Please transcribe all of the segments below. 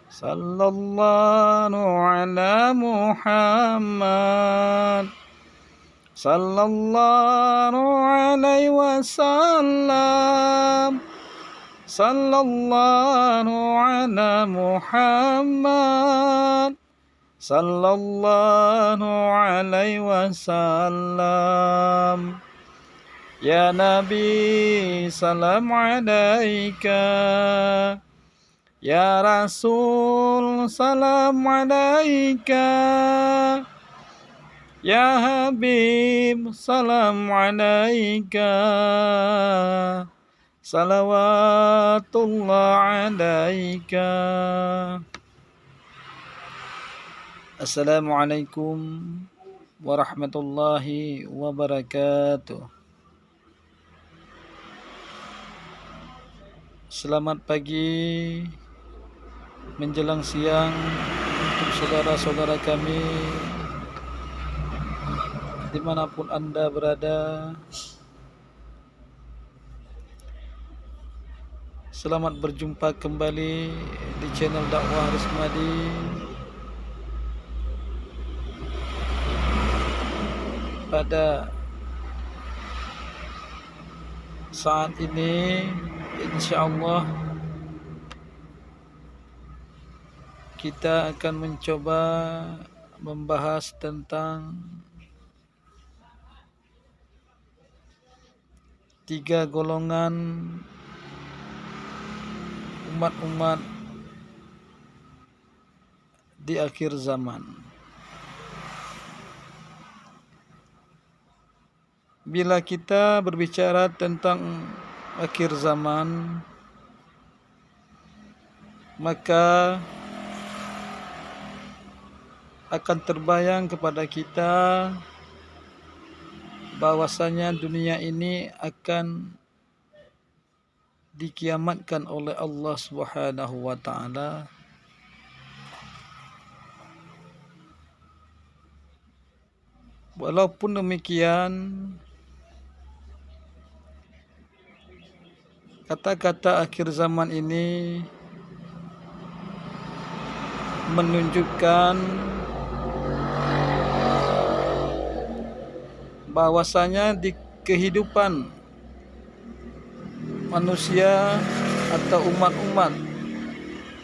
Sallallahu ala Muhammad. Sallallahu alaihi wasallam. Sallallahu ala Muhammad. Sallallahu alaihi wasallam. Ya Nabi, salam alaika. Ya Rasul, salam alaika. Ya Habib, salam alaika. Salawatullah alaika. Assalamualaikum warahmatullahi wabarakatuh. Selamat pagi menjelang siang untuk saudara-saudara kami dimanapun Anda berada. Selamat berjumpa kembali di channel dakwah Rismadi. Pada saat ini insyaallah kita akan mencoba membahas tentang 3 golongan umat-umat di akhir zaman. Bila kita berbicara tentang akhir zaman, maka akan terbayang kepada kita bahwasanya dunia ini akan dikiamatkan oleh Allah Subhanahu wa taala. Walaupun demikian, kata-kata akhir zaman ini menunjukkan bahwasanya di kehidupan manusia atau umat-umat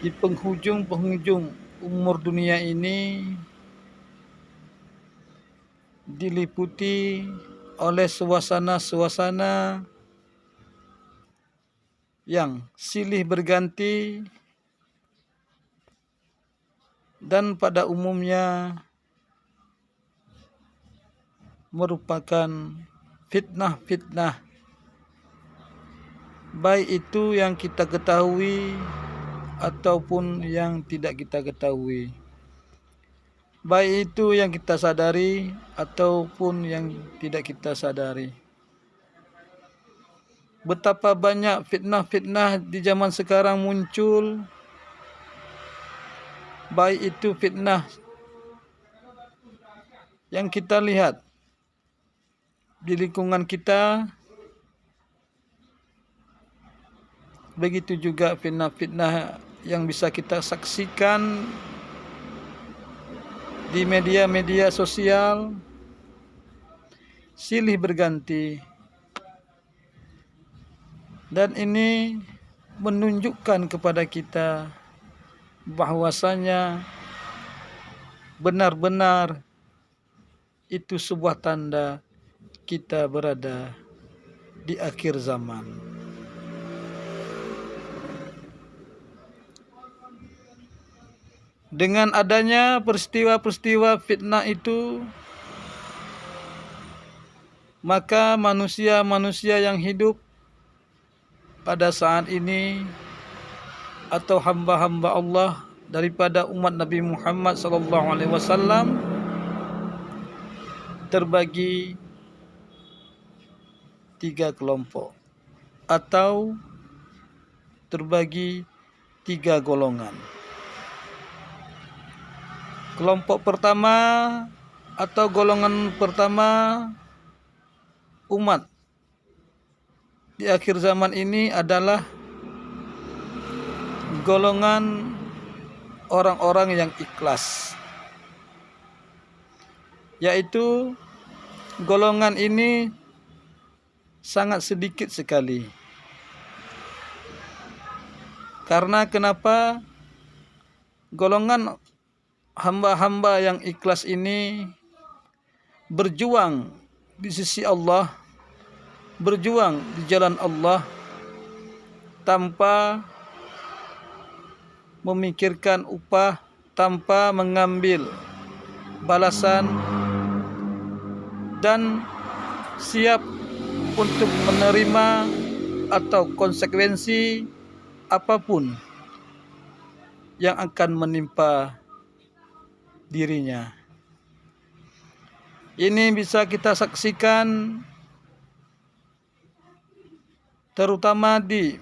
di penghujung-penghujung umur dunia ini diliputi oleh suasana-suasana yang silih berganti dan pada umumnya merupakan fitnah-fitnah, baik itu yang kita ketahui ataupun yang tidak kita ketahui, baik itu yang kita sadari ataupun yang tidak kita sadari. Betapa banyak fitnah-fitnah di zaman sekarang muncul, baik itu fitnah yang kita lihat di lingkungan kita, begitu juga fitnah-fitnah yang bisa kita saksikan di media-media sosial, silih berganti. Dan ini menunjukkan kepada kita bahwasanya benar-benar itu sebuah tanda kita berada di akhir zaman. Dengan adanya peristiwa-peristiwa fitnah itu, maka manusia-manusia yang hidup pada saat ini atau hamba-hamba Allah daripada umat Nabi Muhammad SAW terbagi 3 kelompok atau terbagi 3 golongan. Kelompok pertama atau golongan pertama umat di akhir zaman ini adalah golongan orang-orang yang ikhlas, yaitu golongan ini sangat sedikit sekali. Karena kenapa? Golongan hamba-hamba yang ikhlas ini berjuang di sisi Allah, berjuang di jalan Allah tanpa memikirkan upah, tanpa mengambil balasan, dan siap untuk menerima atau konsekuensi apapun yang akan menimpa dirinya. Ini bisa kita saksikan terutama di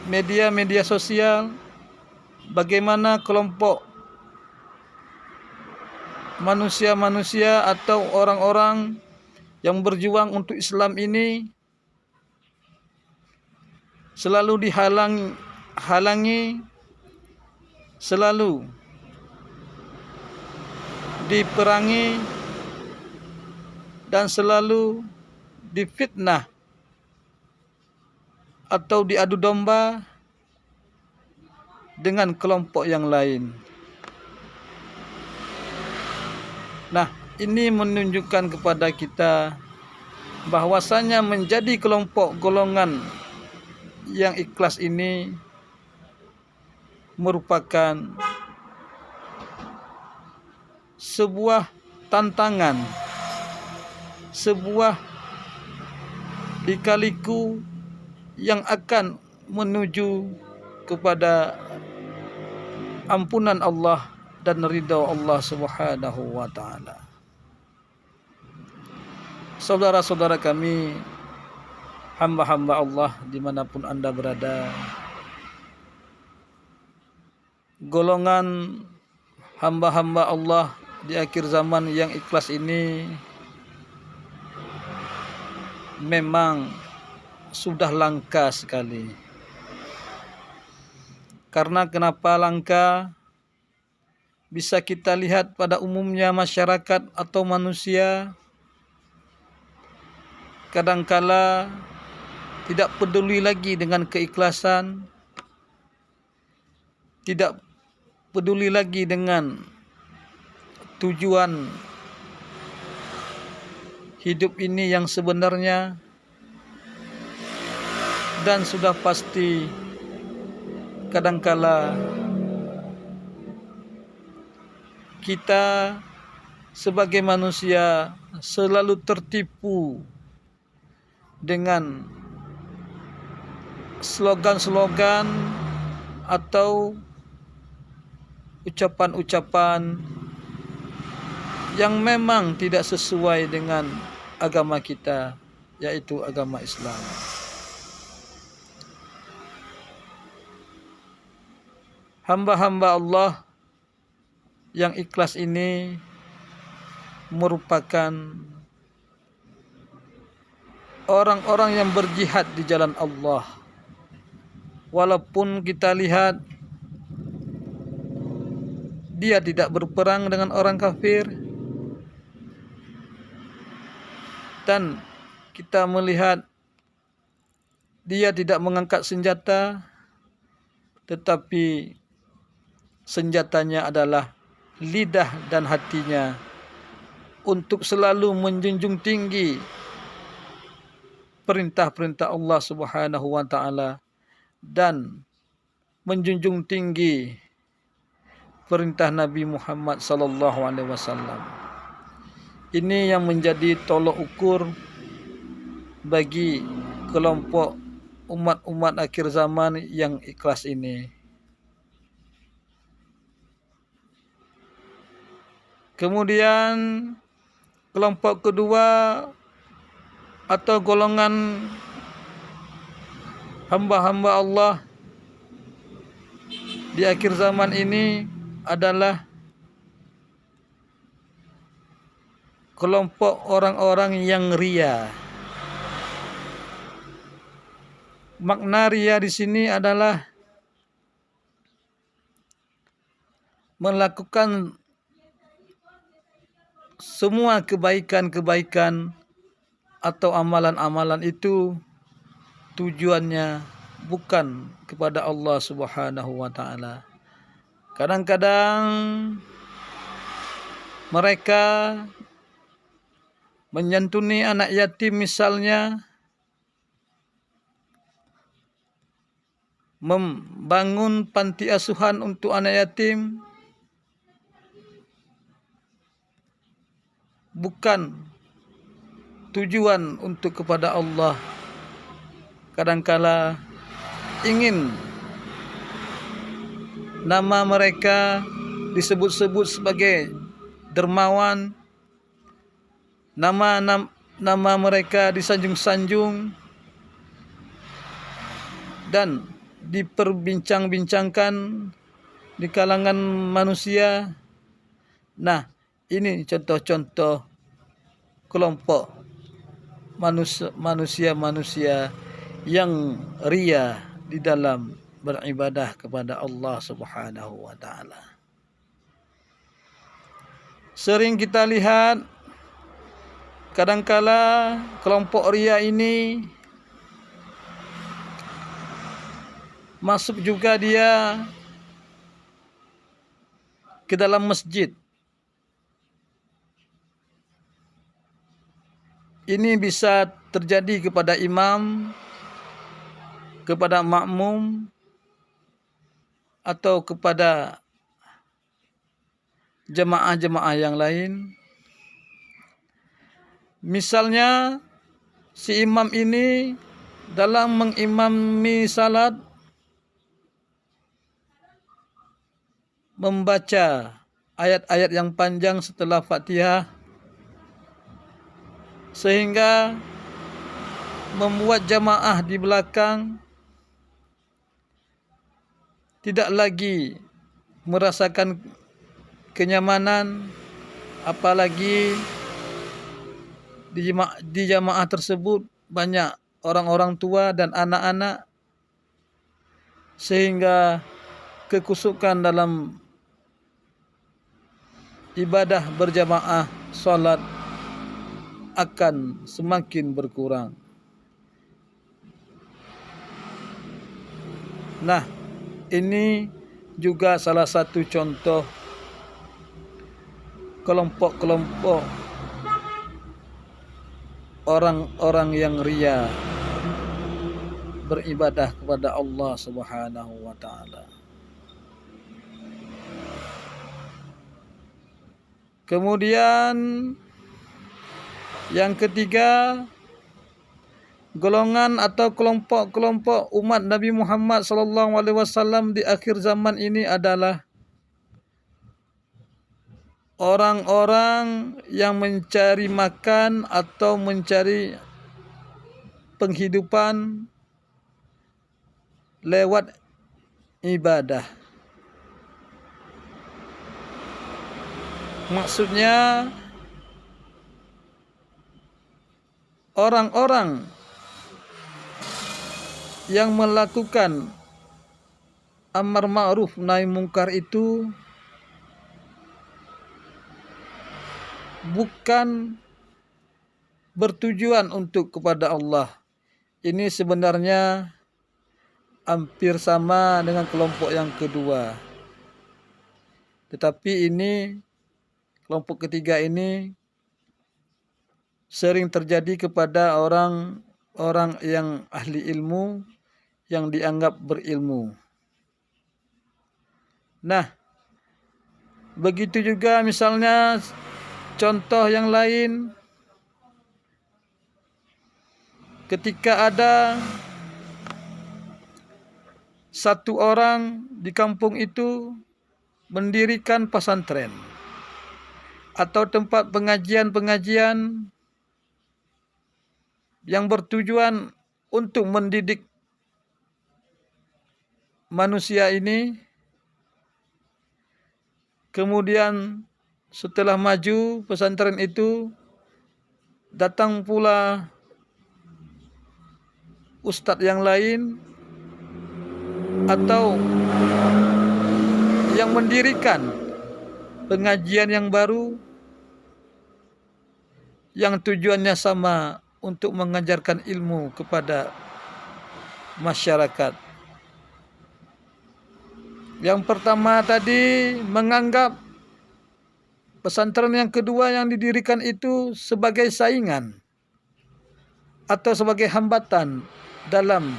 media-media sosial, bagaimana kelompok manusia-manusia atau orang-orang yang berjuang untuk Islam ini selalu dihalangi, selalu diperangi, dan selalu difitnah atau diadu domba dengan kelompok yang lain. Nah, ini menunjukkan kepada kita bahwasanya menjadi kelompok golongan yang ikhlas ini merupakan sebuah tantangan, sebuah lika-liku yang akan menuju kepada ampunan Allah dan ridha Allah Subhanahu wa taala. Saudara-saudara kami, hamba-hamba Allah dimanapun Anda berada, golongan hamba-hamba Allah di akhir zaman yang ikhlas ini memang sudah langka sekali. Karena kenapa langka? Bisa kita lihat pada umumnya masyarakat atau manusia kadangkala tidak peduli lagi dengan keikhlasan, tidak peduli lagi dengan tujuan hidup ini yang sebenarnya, dan sudah pasti kadangkala kita sebagai manusia selalu tertipu dengan slogan-slogan atau ucapan-ucapan yang memang tidak sesuai dengan agama kita, yaitu agama Islam. Hamba-hamba Allah yang ikhlas ini merupakan orang-orang yang berjihad di jalan Allah. Walaupun kita lihat dia tidak berperang dengan orang kafir, dan kita melihat dia tidak mengangkat senjata, tetapi senjatanya adalah lidah dan hatinya untuk selalu menjunjung tinggi perintah-perintah Allah Subhanahu wa taala dan menjunjung tinggi perintah Nabi Muhammad sallallahu alaihi wasallam. Ini yang menjadi tolok ukur bagi kelompok umat-umat akhir zaman yang ikhlas ini. Kemudian kelompok kedua atau golongan hamba-hamba Allah di akhir zaman ini adalah kelompok orang-orang yang ria. Makna ria di sini adalah melakukan semua kebaikan-kebaikan atau amalan-amalan itu tujuannya bukan kepada Allah Subhanahu wa taala. Kadang-kadang mereka menyantuni anak yatim misalnya, membangun panti asuhan untuk anak yatim, bukan tujuan untuk kepada Allah. Kadangkala ingin nama mereka disebut-sebut sebagai dermawan, nama mereka disanjung-sanjung dan diperbincang-bincangkan di kalangan manusia. Nah, ini contoh-contoh kelompok manusia-manusia yang ria di dalam beribadah kepada Allah Subhanahu wa taala. Sering kita lihat kadangkala kelompok ria ini masuk juga dia ke dalam masjid. Ini bisa terjadi kepada imam, kepada makmum, atau kepada jemaah-jemaah yang lain. Misalnya si imam ini dalam mengimami salat membaca ayat-ayat yang panjang setelah Fatihah, sehingga membuat jamaah di belakang tidak lagi merasakan kenyamanan, apalagi di jamaah tersebut banyak orang-orang tua dan anak-anak, sehingga kekusukan dalam ibadah berjamaah salat akan semakin berkurang. Nah, ini juga salah satu contoh kelompok-kelompok orang-orang yang ria beribadah kepada Allah Subhanahu wa taala. Kemudian yang ketiga, golongan atau kelompok-kelompok umat Nabi Muhammad SAW di akhir zaman ini adalah orang-orang yang mencari makan atau mencari penghidupan lewat ibadah. Maksudnya orang-orang yang melakukan amar ma'ruf nahi mungkar itu bukan bertujuan untuk kepada Allah. Ini sebenarnya hampir sama dengan kelompok yang kedua. Tetapi ini kelompok ketiga ini sering terjadi kepada orang-orang yang ahli ilmu, yang dianggap berilmu. Nah, begitu juga misalnya contoh yang lain, ketika ada satu orang di kampung itu mendirikan pesantren atau tempat pengajian-pengajian yang bertujuan untuk mendidik manusia ini. Kemudian setelah maju pesantren itu, datang pula ustadz yang lain atau yang mendirikan pengajian yang baru yang tujuannya sama untuk mengajarkan ilmu kepada masyarakat. Yang pertama tadi menganggap pesantren yang kedua yang didirikan itu sebagai saingan atau sebagai hambatan dalam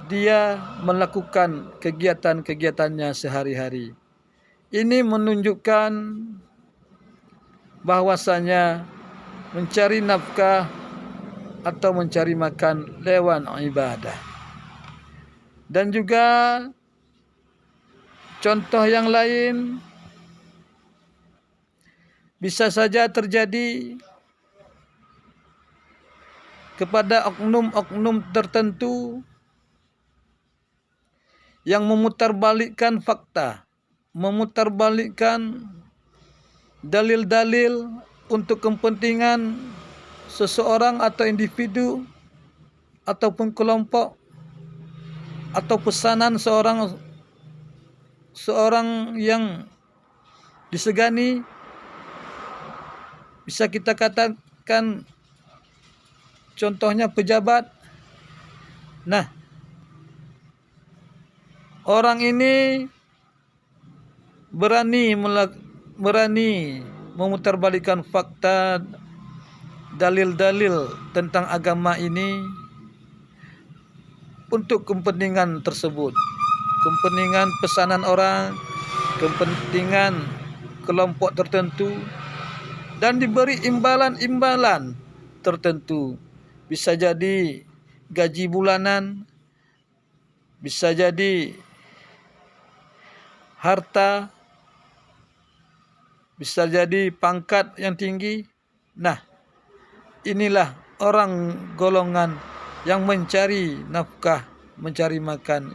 dia melakukan kegiatan-kegiatannya sehari-hari. Ini menunjukkan bahwasanya mencari nafkah atau mencari makan lewat ibadah. Dan juga contoh yang lain bisa saja terjadi kepada oknum-oknum tertentu yang memutarbalikkan fakta, memutarbalikkan dalil-dalil untuk kepentingan seseorang atau individu ataupun kelompok atau pesanan seorang yang disegani. Bisa kita katakan contohnya pejabat. Nah, orang ini berani memutarbalikkan fakta, dalil-dalil tentang agama ini untuk kepentingan tersebut, kepentingan pesanan orang, kepentingan kelompok tertentu, dan diberi imbalan-imbalan tertentu. Bisa jadi gaji bulanan, bisa jadi harta, bisa jadi pangkat yang tinggi. Nah, inilah orang golongan yang mencari nafkah, mencari makan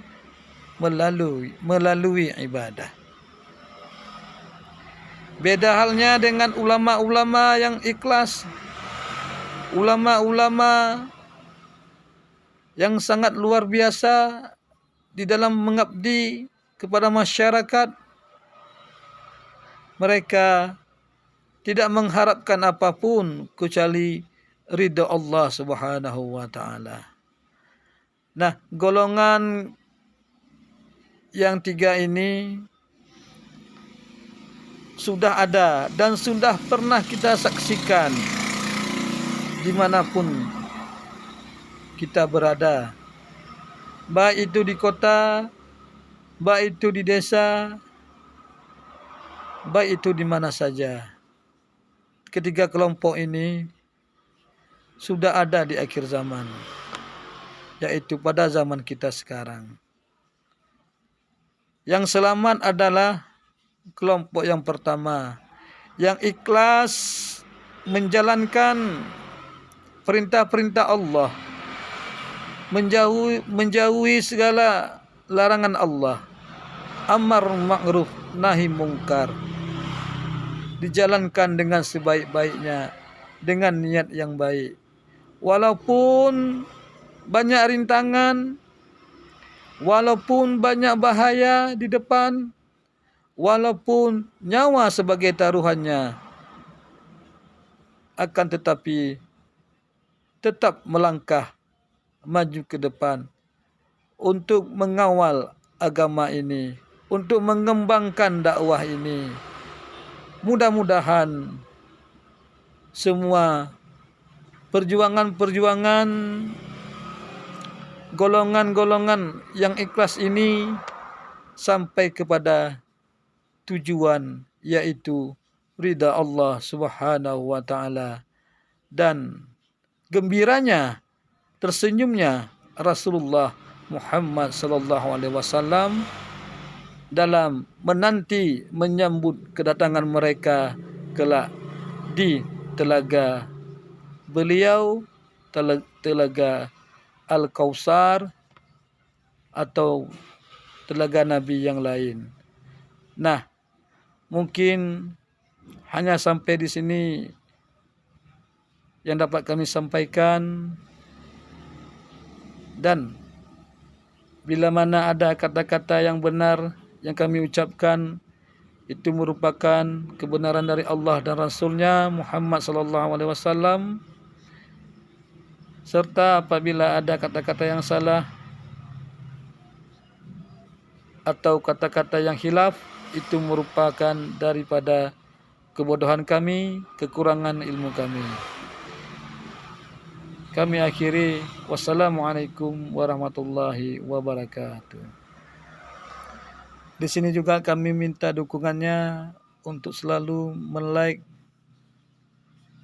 melalui ibadah. Beda halnya dengan ulama-ulama yang ikhlas, ulama-ulama yang sangat luar biasa di dalam mengabdi kepada masyarakat. Mereka tidak mengharapkan apapun kecuali ridha Allah Subhanahu wa taala. Nah, golongan yang tiga ini sudah ada dan sudah pernah kita saksikan dimanapun kita berada, baik itu di kota, baik itu di desa, baik itu di mana saja. Ketiga kelompok ini sudah ada di akhir zaman, yaitu pada zaman kita sekarang. Yang selamat adalah kelompok yang pertama, yang ikhlas menjalankan perintah-perintah Allah, menjauhi segala larangan Allah, amar ma'ruf nahi mungkar, dijalankan dengan sebaik-baiknya, dengan niat yang baik. Walaupun banyak rintangan, walaupun banyak bahaya di depan, walaupun nyawa sebagai taruhannya, akan tetapi tetap melangkah maju ke depan untuk mengawal agama ini, untuk mengembangkan dakwah ini. Mudah-mudahan semua perjuangan-perjuangan golongan-golongan yang ikhlas ini sampai kepada tujuan, yaitu ridha Allah Subhanahu wa taala dan gembiranya, tersenyumnya Rasulullah Muhammad sallallahu alaihi wasallam dalam menanti menyambut kedatangan mereka kelak di telaga beliau, telaga Al-Kautsar atau telaga Nabi yang lain. Nah, mungkin hanya sampai di sini yang dapat kami sampaikan, dan bila mana ada kata-kata yang benar yang kami ucapkan, itu merupakan kebenaran dari Allah dan Rasulnya Muhammad sallallahu alaihi wasallam, serta apabila ada kata-kata yang salah atau kata-kata yang khilaf, itu merupakan daripada kebodohan kami, kekurangan ilmu kami. Kami akhiri, wassalamualaikum warahmatullahi wabarakatuh. Di sini juga kami minta dukungannya untuk selalu like,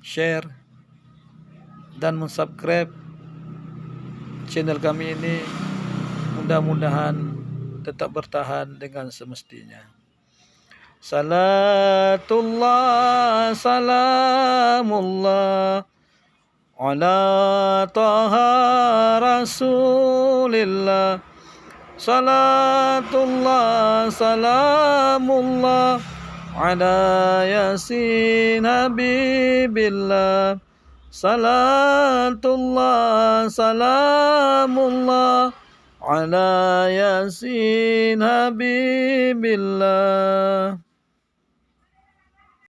share, dan subscribe channel kami ini. Mudah-mudahan tetap bertahan dengan semestinya. Salatullah, salamullah ala taha rasulillah. Salatullah, salamullah ala yasin habibillah. Salatullah, salamullah ala yasin habibillah.